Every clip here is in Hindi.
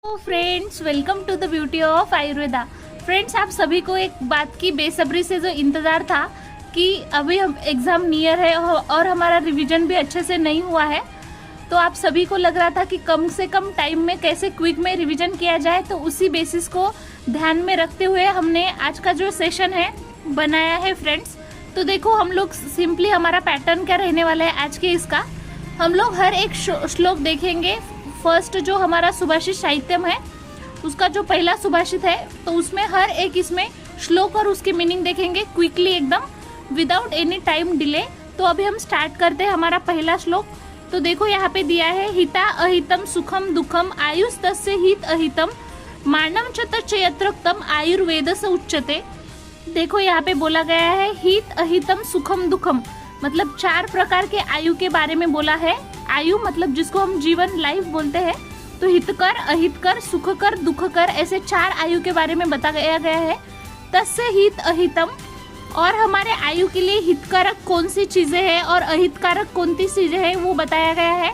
Friends, welcome to the beauty of Ayurveda. Friends, आप सभी को एक बात की बेसब्री से जो इंतज़ार था कि अभी हम एग्ज़ाम नियर है और हमारा रिवीजन भी अच्छे से नहीं हुआ है, तो आप सभी को लग रहा था कि कम से कम टाइम में कैसे क्विक में रिवीजन किया जाए। तो उसी बेसिस को ध्यान में रखते हुए हमने आज का जो सेशन है बनाया है फ्रेंड्स। तो देखो, हम लोग सिंपली हमारा पैटर्न क्या रहने वाला है आज के इसका, हम लोग हर एक श्लोक देखेंगे। फर्स्ट जो हमारा सुभाषित साहित्यम है उसका जो पहला सुभाषित है, तो उसमें हर एक इसमें श्लोक और उसकी मीनिंग देखेंगे क्विकली, एकदम विदाउट एनी टाइम डिले। तो अभी हम स्टार्ट करते हैं हमारा पहला श्लोक। तो देखो, यहाँ पे दिया है हिता अहितम सुखम दुखम आयुष तस्य हित अहितम मानव च यत्रक्तम आयुर्वेद स उच्यते। देखो, यहाँ पे बोला गया है हित अहितम सुखम दुखम, मतलब 4 प्रकार के आयु के बारे में बोला है। आयु मतलब जिसको हम जीवन लाइफ बोलते हैं, तो हितकर, अहितकर, सुखकर, दुखकर, ऐसे 4 आयु के बारे में बताया गया है। तस्य हित अहितम, और हमारे आयु के लिए हितकारक कौन सी चीजें हैं और अहितकारक कौन सी चीजें हैं वो बताया गया है।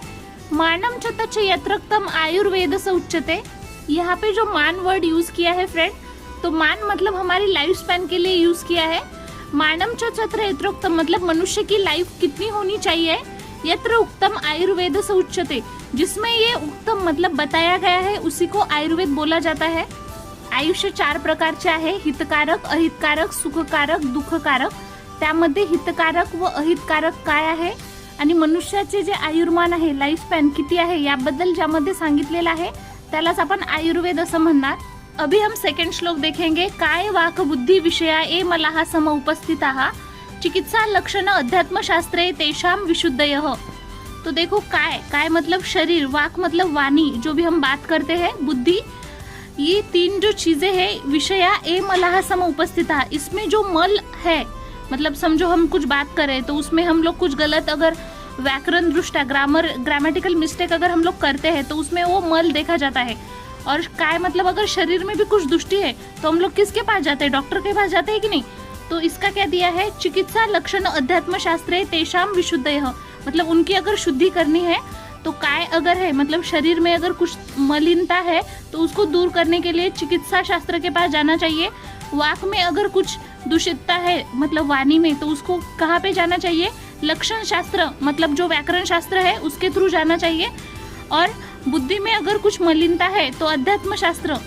मानम च यत्रक्तम आयुर्वेद स उच्यते। यहाँ पे जो मान वर्ड यूज किया है फ्रेंड, तो मान मतलब हमारी लाइफ स्पैन के लिए यूज किया है। मानम च यत्रोक्तम मतलब मनुष्य की लाइफ कितनी होनी चाहिए। यत्र उक्तम आयुर्वेद स उच्यते, जिसमें ये उक्तम मतलब बताया गया है उसी को आयुर्वेद बोला जाता है। आयुष्य 4 प्रकारचे आहे, हितकारक, अहितकारक, सुखकारक, दुःखकारक। त्यामध्ये हितकारक व अहितकारक काय आहे आणि मनुष्याचे जे आयुर्मान आहे, लाईफ स्पॅन किती आहे याबद्दल ज्यामध्ये सांगितलेलं आहे त्यालाच आपण आयुर्वेद असं म्हणणार। अभी हम सेकंड श्लोक देखेंगे। काय वाक बुद्धि विषया ए मलाहा सम उपस्थिताः चिकित्सा लक्षण अध्यात्म शास्त्रे तेषाम विशुद्धयः। तो देखो, काय मतलब शरीर, वाक मतलब वाणी, जो भी हम बात करते हैं, बुद्धि, ये 3 जो चीजें हैं, विषया ए मलाहा सम उपस्थिता, इसमें जो मल है, मतलब समझो हम कुछ बात करें तो उसमें हम लोग कुछ गलत अगर व्याकरण दृष्टया ग्रामेटिकल मिस्टेक अगर हम लोग करते हैं तो उसमें वो मल देखा जाता है। और काय मतलब अगर शरीर में भी कुछ दुष्टि है तो हम लोग किसके पास जाते हैं, डॉक्टर के पास जाते हैं कि नहीं। तो इसका क्या दिया है, चिकित्सा लक्षण अध्यात्म शास्त्रे तेषाम विशुद्धयः, मतलब उनकी अगर शुद्धि करनी है तो काय अगर है मतलब शरीर में अगर कुछ मलिनता है तो उसको दूर करने के लिए चिकित्सा शास्त्र के पास जाना चाहिए। वाक में अगर कुछ दूषितता है मतलब वाणी में, तो उसको कहाँ पे जाना चाहिए, लक्षण शास्त्र मतलब जो व्याकरण शास्त्र है उसके थ्रू जाना चाहिए। और बुद्धि में अगर कुछ मलिनता है तो अध्यात्म शास्त्र,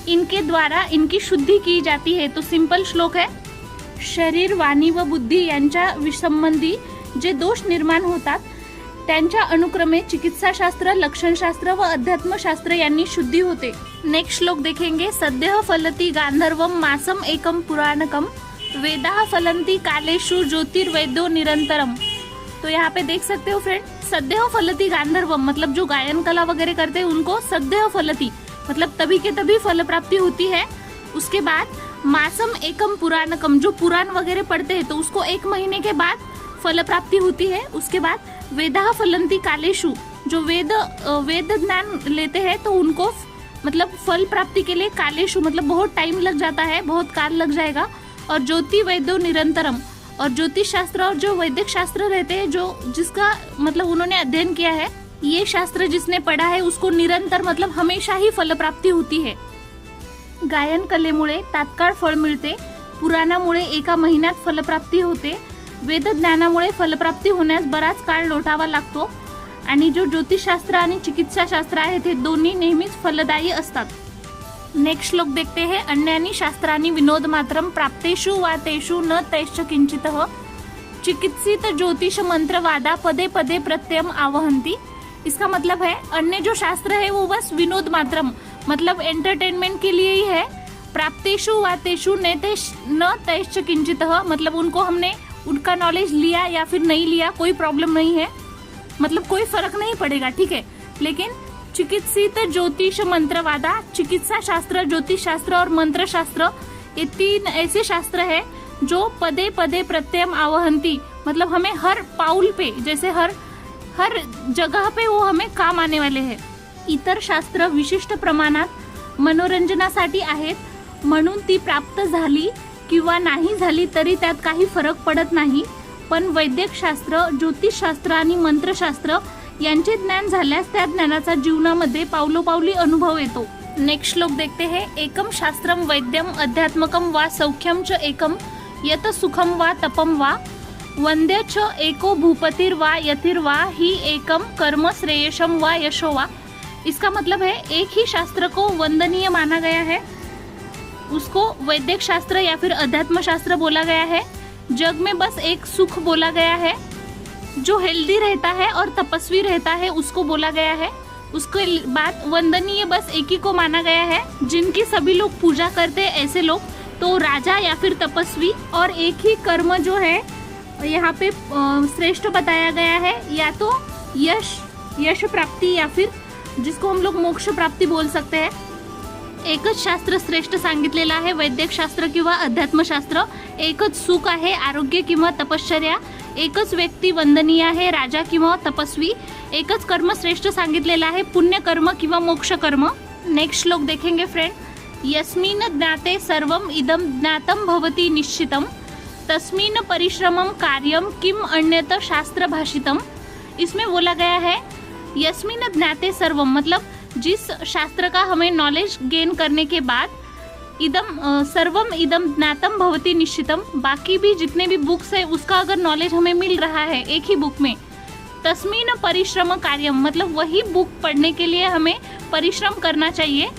इनके द्वारा इनकी शुद्धि की जाती है। तो सिंपल श्लोक है, शरीर, वाणी व बुद्धी यांच्या विसंबंधी जे दोष निर्माण होतात त्यांच्या अनुक्रमे चिकित्साशास्त्र, लक्षणशास्त्र व अध्यात्मशास्त्र यांनी शुद्धि होते। नेक्स्ट श्लोक देखेंगे। सद्यः फलति गांधर्वम मासम एकम पुराणकम वेदाः फलन्ति कालेषु ज्योतिर्वैद्यो निरंतरम। तो यहाँ पे देख सकते हो फ्रेंड, सद्यः फलति गांधर्वम मतलब जो गायन कला वगैरह करते हैं उनको सद्यः फलति मतलब तभी के तभी फल प्राप्ति होती है। उसके बाद मासम एकम पुराणकम, जो पुराण वगैरह पढ़ते हैं तो उसको 1 महीने के बाद फल प्राप्ति होती है। उसके बाद वेदाः फलन्ति कालेषु, जो वेद ज्ञान लेते हैं तो उनको मतलब फल प्राप्ति के लिए कालेषु मतलब बहुत टाइम लग जाता है, बहुत काल लग जाएगा। और ज्योति वैद्यो निरंतरम, और ज्योतिष शास्त्र और जो वैदिक शास्त्र रहते हैं, जो जिसका मतलब उन्होंने अध्ययन किया है, ये शास्त्र जिसने पढ़ा है उसको निरंतर मतलब हमेशा ही फल प्राप्ति होती है। गायन कलेमुळे तात्काळ फळ मिळते, पुराणामुळे 1 महिन्यात फलप्राप्ती होते, वेद ज्ञानामुळे फलप्राप्ती होण्यास बराच काळ लोटावा लागतो, आणि जो ज्योतिषशास्त्र आणि चिकित्साशास्त्र आहे ते दोन्ही नेहमीच फलदायी असतात। नेक्स्ट श्लोक देखते हैं। अन्यानि शास्त्राणि विनोद मात्रम प्राप्तेषु वा तेषु न तैश्च किंचितः चिकित्सित ज्योतिष मंत्र वादा पदे पदे प्रत्ययम आवहंती। इसका मतलब है, अन्य जो शास्त्र है वो बस विनोद मात्रम मतलब एंटरटेनमेंट के लिए ही है। प्राप्तेषु वा तेषु न तैश्च किंचितः मतलब उनको हमने उनका नॉलेज लिया या फिर नहीं लिया कोई प्रॉब्लम नहीं है, मतलब कोई फर्क नहीं पड़ेगा, ठीक है। लेकिन चिकित्सित ज्योतिष मंत्रवादा, चिकित्सा शास्त्र, ज्योतिष शास्त्र और मंत्र शास्त्र, ये 3 ऐसे शास्त्र है जो पदे पदे प्रत्ययम आवहंती मतलब हमें हर पाउल पे, जैसे हर जगह पे वो हमें काम आने वाले हैं। इतर शास्त्र विशिष्ट प्रमाणात मनोरंजनासाठी आहेत, म्हणून ती प्राप्त झाली किंवा नाही झाली तरी त्यात काही फरक पडत नाही। पण वैद्यक शास्त्र, ज्योतिषशास्त्र आणि मंत्रशास्त्र यांचे ज्ञान झाल्यास त्या ज्ञानाचा जीवनामध्ये पावलोपावली अनुभव येतो। नेक्स्ट श्लोक देखते हैं। एकम शास्त्रम वैद्यम अध्यात्मकम वा सौख्यम च एकम यत सुखम वा तपम वा वंद्य च एको भूपतिर वा यतिर वा ही एकम कर्म श्रेयसम वा यशो वा। इसका मतलब है एक ही शास्त्र को वंदनीय माना गया है, उसको वैदिक शास्त्र या फिर अध्यात्म शास्त्र बोला गया है। जग में बस एक सुख बोला गया है, जो हेल्दी रहता है और तपस्वी रहता है उसको बोला गया है। उसके बाद वंदनीय बस एक ही को माना गया है, जिनकी सभी लोग पूजा करते हैं ऐसे लोग, तो राजा या फिर तपस्वी। और एक ही कर्म जो है यहाँ पे श्रेष्ठ बताया गया है, या तो यश प्राप्ति या फिर जिसको हम लोग मोक्ष प्राप्ति बोल सकते हैं। एकच शास्त्र श्रेष्ठ सांगितलेलं आहे, वैद्यक शास्त्र किंवा अध्यात्मशास्त्र। एकच सुख आहे, आरोग्य किंवा तपश्चर्या। एकच व्यक्ती वंदनीय आहे, राजा किंवा तपस्वी। एकच कर्म श्रेष्ठ सांगितलेलं आहे, पुण्य कर्म किंवा मोक्ष कर्म। नेक्स्ट श्लोक देखेंगे फ्रेंड। यस्मिन् ज्ञाते सर्वम इदम ज्ञातम भवति निश्चितम तस्मिन् परिश्रमम कार्यम किम अन्यत शास्त्र भाषितम। इसमें बोला गया है यस्मिन् ज्ञाते सर्वम, मतलब जिस शास्त्र का हमें नॉलेज गेन करने के बाद सर्वम इदम ज्ञातम भवति निश्चितम, बाकी भी जितने भी बुक्स है उसका अगर नॉलेज हमें मिल रहा है एक ही बुक में, तस्मिन् परिश्रम कार्यम, मतलब वही बुक पढ़ने के लिए हमें परिश्रम करना चाहिए।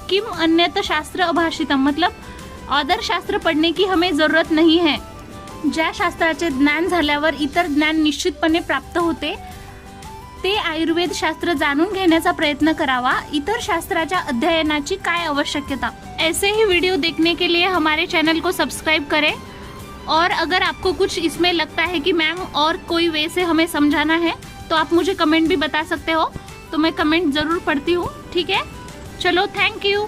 किम अन्यत शास्त्र अभाषितम, मतलब अदर शास्त्र पढ़ने की हमें ज़रूरत नहीं है। ज्या शास्त्राचे ज्ञान झाल्यावर इतर ज्ञान निश्चितपणे प्राप्त होते, ते आयुर्वेद शास्त्र जाणून घेण्याचा प्रयत्न करावा। इतर शास्त्राच्या अध्ययनाची काय आवश्यकता। ऐसे ही वीडियो देखने के लिए हमारे चैनल को सब्सक्राइब करें। और अगर आपको कुछ इसमें लगता है कि मैम और कोई वे से हमें समझाना है तो आप मुझे कमेंट भी बता सकते हो, तो मैं कमेंट ज़रूर पढ़ती हूँ। ठीक है, चलो, थैंक यू।